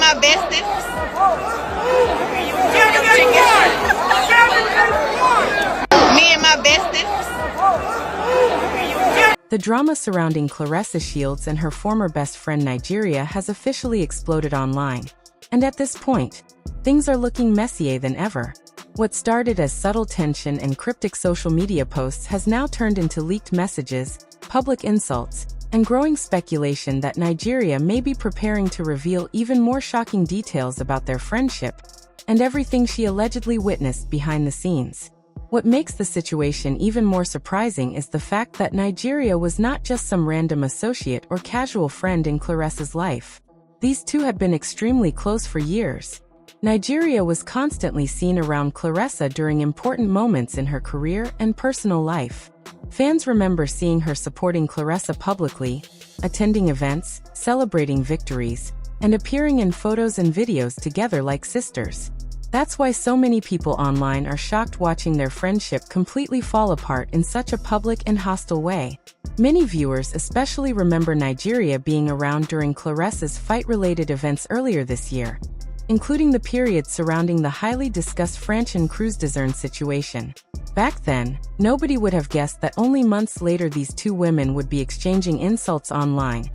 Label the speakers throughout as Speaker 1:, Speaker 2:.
Speaker 1: and my bestie. Me and my bestie.
Speaker 2: The drama surrounding Claressa Shields and her former best friend Nigeria has officially exploded online. And at this point, things are looking messier than ever. What started as subtle tension and cryptic social media posts has now turned into leaked messages, public insults, and growing speculation that Nigeria may be preparing to reveal even more shocking details about their friendship and everything she allegedly witnessed behind the scenes. What makes the situation even more surprising is the fact that Nigeria was not just some random associate or casual friend in Claressa's life. These two had been extremely close for years. Nigeria was constantly seen around Claressa during important moments in her career and personal life. Fans remember seeing her supporting Claressa publicly, attending events, celebrating victories, and appearing in photos and videos together like sisters. That's why so many people online are shocked watching their friendship completely fall apart in such a public and hostile way. Many viewers especially remember Nigeria being around during Claressa's fight-related events earlier this year, including the period surrounding the highly discussed Franchen-Cruz-Dezern situation. Back then, nobody would have guessed that only months later these two women would be exchanging insults online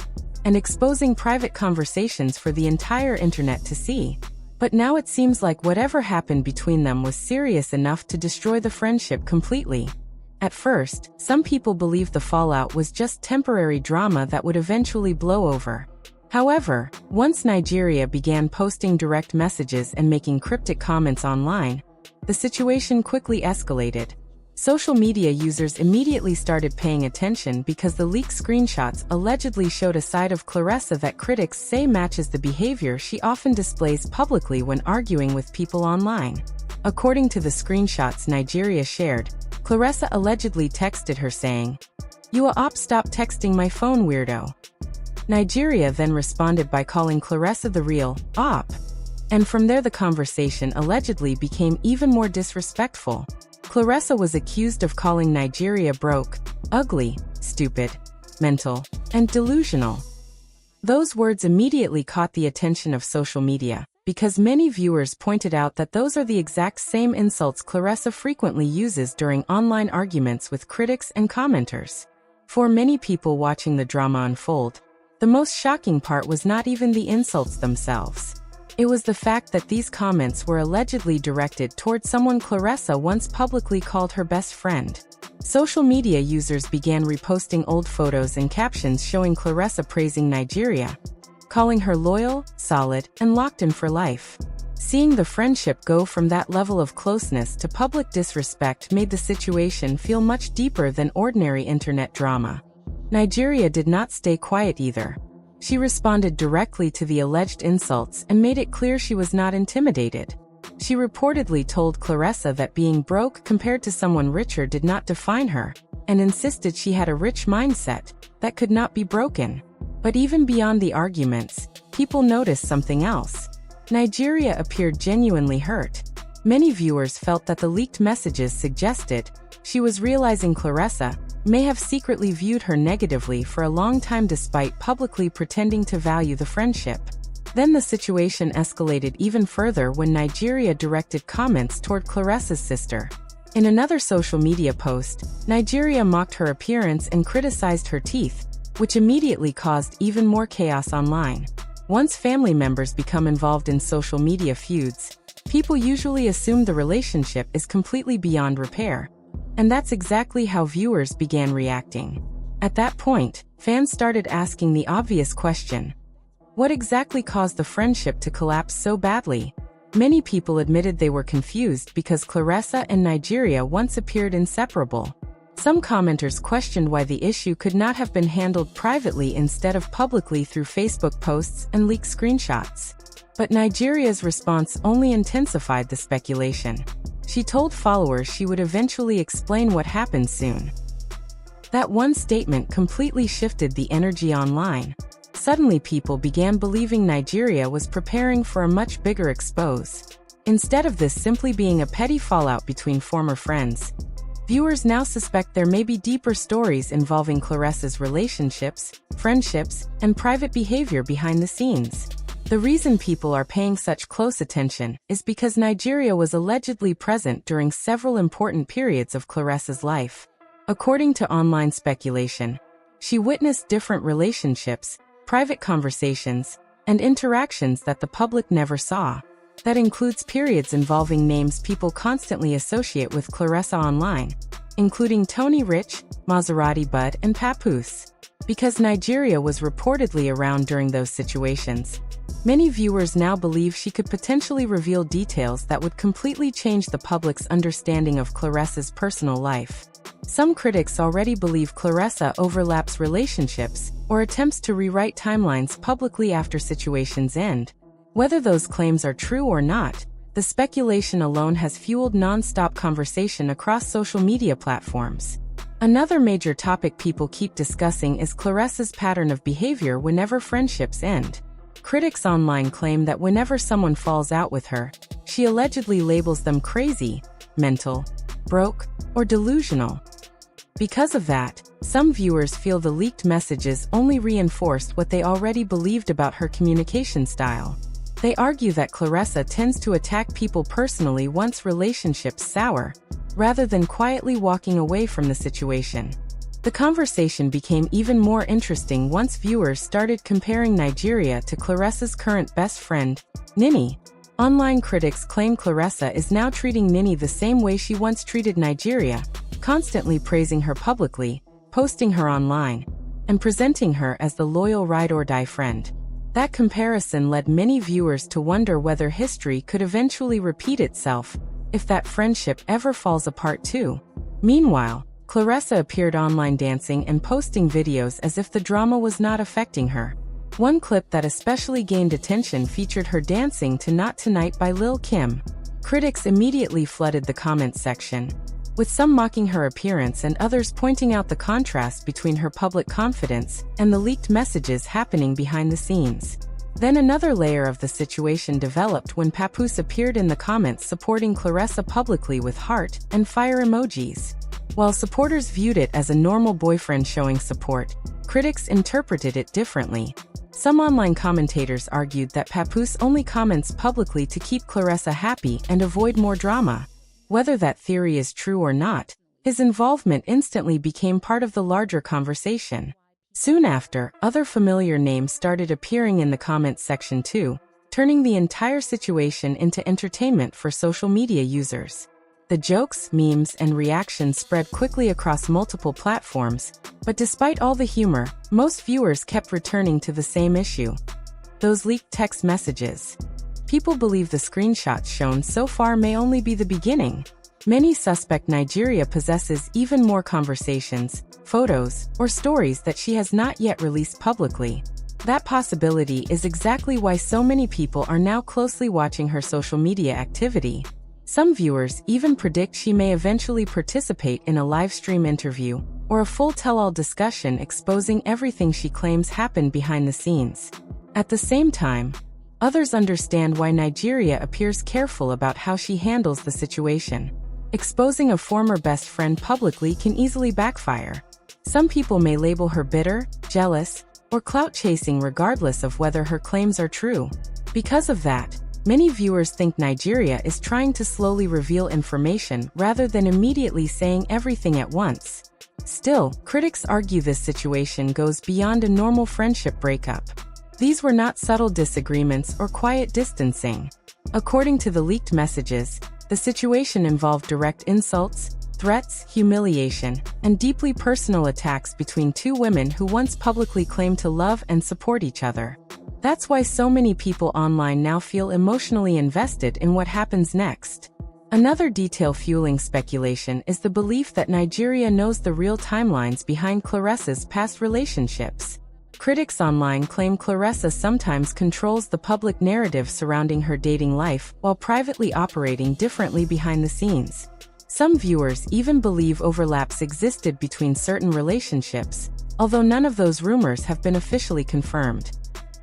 Speaker 2: and exposing private conversations for the entire internet to see. But now it seems like whatever happened between them was serious enough to destroy the friendship completely. At first, some people believed the fallout was just temporary drama that would eventually blow over. However, once Nigeria began posting direct messages and making cryptic comments online, the situation quickly escalated. Social media users immediately started paying attention because the leaked screenshots allegedly showed a side of Claressa that critics say matches the behavior she often displays publicly when arguing with people online. According to the screenshots Nigeria shared, Claressa allegedly texted her saying, "You a op, stop texting my phone, weirdo." Nigeria then responded by calling Claressa the real op. And from there the conversation allegedly became even more disrespectful. Claressa was accused of calling Nigeria broke, ugly, stupid, mental, and delusional. Those words immediately caught the attention of social media, because many viewers pointed out that those are the exact same insults Claressa frequently uses during online arguments with critics and commenters. For many people watching the drama unfold, the most shocking part was not even the insults themselves. It was the fact that these comments were allegedly directed toward someone Claressa once publicly called her best friend. Social media users began reposting old photos and captions showing Claressa praising Nigeria, calling her loyal, solid, and locked in for life. Seeing the friendship go from that level of closeness to public disrespect made the situation feel much deeper than ordinary internet drama. Nigeria did not stay quiet either. She responded directly to the alleged insults and made it clear she was not intimidated. She reportedly told Claressa that being broke compared to someone richer did not define her, and insisted she had a rich mindset that could not be broken. But even beyond the arguments, people noticed something else. Nigeria appeared genuinely hurt. Many viewers felt that the leaked messages suggested she was realizing Claressa may have secretly viewed her negatively for a long time despite publicly pretending to value the friendship. Then the situation escalated even further when Nigeria directed comments toward Claressa's sister. In another social media post, Nigeria mocked her appearance and criticized her teeth, which immediately caused even more chaos online. Once family members become involved in social media feuds, people usually assume the relationship is completely beyond repair. And that's exactly how viewers began reacting. At that point, fans started asking the obvious question: what exactly caused the friendship to collapse so badly? Many people admitted they were confused because Claressa and Nigeria once appeared inseparable. Some commenters questioned why the issue could not have been handled privately instead of publicly through Facebook posts and leaked screenshots. But Nigeria's response only intensified the speculation. She told followers she would eventually explain what happened soon. That one statement completely shifted the energy online. Suddenly people began believing Nigeria was preparing for a much bigger expose. Instead of this simply being a petty fallout between former friends, viewers now suspect there may be deeper stories involving Claressa's relationships, friendships, and private behavior behind the scenes. The reason people are paying such close attention is because Nigeria was allegedly present during several important periods of Claressa's life. According to online speculation, she witnessed different relationships, private conversations, and interactions that the public never saw. That includes periods involving names people constantly associate with Claressa online, including Tony Rich, Maserati Bud, and Papoose. Because Nigeria was reportedly around during those situations, many viewers now believe she could potentially reveal details that would completely change the public's understanding of Claressa's personal life. Some critics already believe Claressa overlaps relationships or attempts to rewrite timelines publicly after situations end. Whether those claims are true or not, the speculation alone has fueled non-stop conversation across social media platforms. Another major topic people keep discussing is Claressa's pattern of behavior whenever friendships end. Critics online claim that whenever someone falls out with her, she allegedly labels them crazy, mental, broke, or delusional. Because of that, some viewers feel the leaked messages only reinforced what they already believed about her communication style. They argue that Claressa tends to attack people personally once relationships sour, rather than quietly walking away from the situation. The conversation became even more interesting once viewers started comparing Nigeria to Claressa's current best friend, Nini. Online critics claim Claressa is now treating Nini the same way she once treated Nigeria, constantly praising her publicly, posting her online, and presenting her as the loyal ride-or-die friend. That comparison led many viewers to wonder whether history could eventually repeat itself, if that friendship ever falls apart too. Meanwhile, Claressa appeared online dancing and posting videos as if the drama was not affecting her. One clip that especially gained attention featured her dancing to Not Tonight by Lil Kim. Critics immediately flooded the comments section, with some mocking her appearance and others pointing out the contrast between her public confidence and the leaked messages happening behind the scenes. Then another layer of the situation developed when Papoose appeared in the comments supporting Claressa publicly with heart and fire emojis. While supporters viewed it as a normal boyfriend showing support, critics interpreted it differently. Some online commentators argued that Papoose only comments publicly to keep Claressa happy and avoid more drama. Whether that theory is true or not, his involvement instantly became part of the larger conversation. Soon after, other familiar names started appearing in the comments section too, turning the entire situation into entertainment for social media users. The jokes, memes, and reactions spread quickly across multiple platforms, but despite all the humor, most viewers kept returning to the same issue: those leaked text messages. People believe the screenshots shown so far may only be the beginning. Many suspect Nigeria possesses even more conversations, photos, or stories that she has not yet released publicly. That possibility is exactly why so many people are now closely watching her social media activity. Some viewers even predict she may eventually participate in a live stream interview or a full tell-all discussion exposing everything she claims happened behind the scenes. At the same time, others understand why Nigeria appears careful about how she handles the situation. Exposing a former best friend publicly can easily backfire. Some people may label her bitter, jealous, or clout-chasing regardless of whether her claims are true. Because of that, many viewers think Nigeria is trying to slowly reveal information rather than immediately saying everything at once. Still, critics argue this situation goes beyond a normal friendship breakup. These were not subtle disagreements or quiet distancing. According to the leaked messages, the situation involved direct insults, threats, humiliation, and deeply personal attacks between two women who once publicly claimed to love and support each other. That's why so many people online now feel emotionally invested in what happens next. Another detail fueling speculation is the belief that Nigeria knows the real timelines behind Claressa's past relationships. Critics online claim Claressa sometimes controls the public narrative surrounding her dating life while privately operating differently behind the scenes. Some viewers even believe overlaps existed between certain relationships, although none of those rumors have been officially confirmed.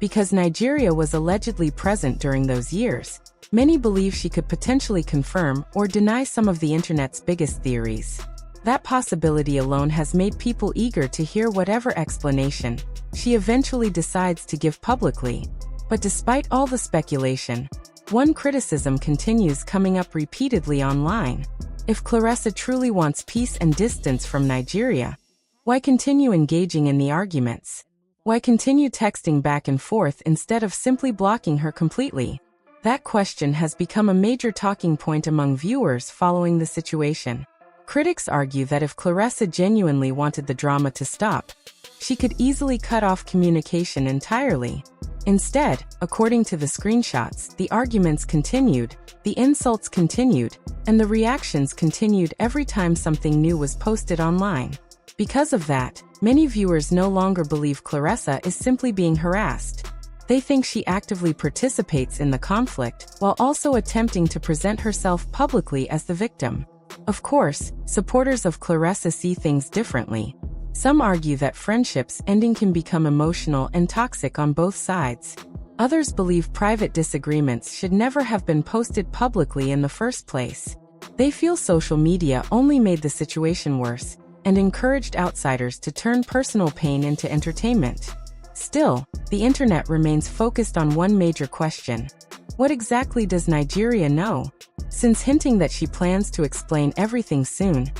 Speaker 2: Because Nigeria was allegedly present during those years, many believe she could potentially confirm or deny some of the internet's biggest theories. That possibility alone has made people eager to hear whatever explanation she eventually decides to give publicly. But despite all the speculation, one criticism continues coming up repeatedly online. If Claressa truly wants peace and distance from Nigeria, why continue engaging in the arguments? Why continue texting back and forth instead of simply blocking her completely? That question has become a major talking point among viewers following the situation. Critics argue that if Claressa genuinely wanted the drama to stop, she could easily cut off communication entirely. Instead, according to the screenshots, the arguments continued, the insults continued, and the reactions continued every time something new was posted online. Because of that, many viewers no longer believe Claressa is simply being harassed. They think she actively participates in the conflict while also attempting to present herself publicly as the victim. Of course, supporters of Claressa see things differently. Some argue that friendships ending can become emotional and toxic on both sides. Others believe private disagreements should never have been posted publicly in the first place. They feel social media only made the situation worse and encouraged outsiders to turn personal pain into entertainment. Still, the internet remains focused on one major question. What exactly does Nigeria know? Since hinting that she plans to explain everything soon,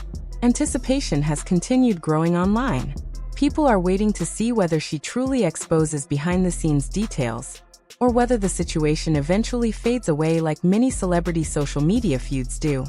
Speaker 2: anticipation has continued growing online. People are waiting to see whether she truly exposes behind-the-scenes details, or whether the situation eventually fades away like many celebrity social media feuds do.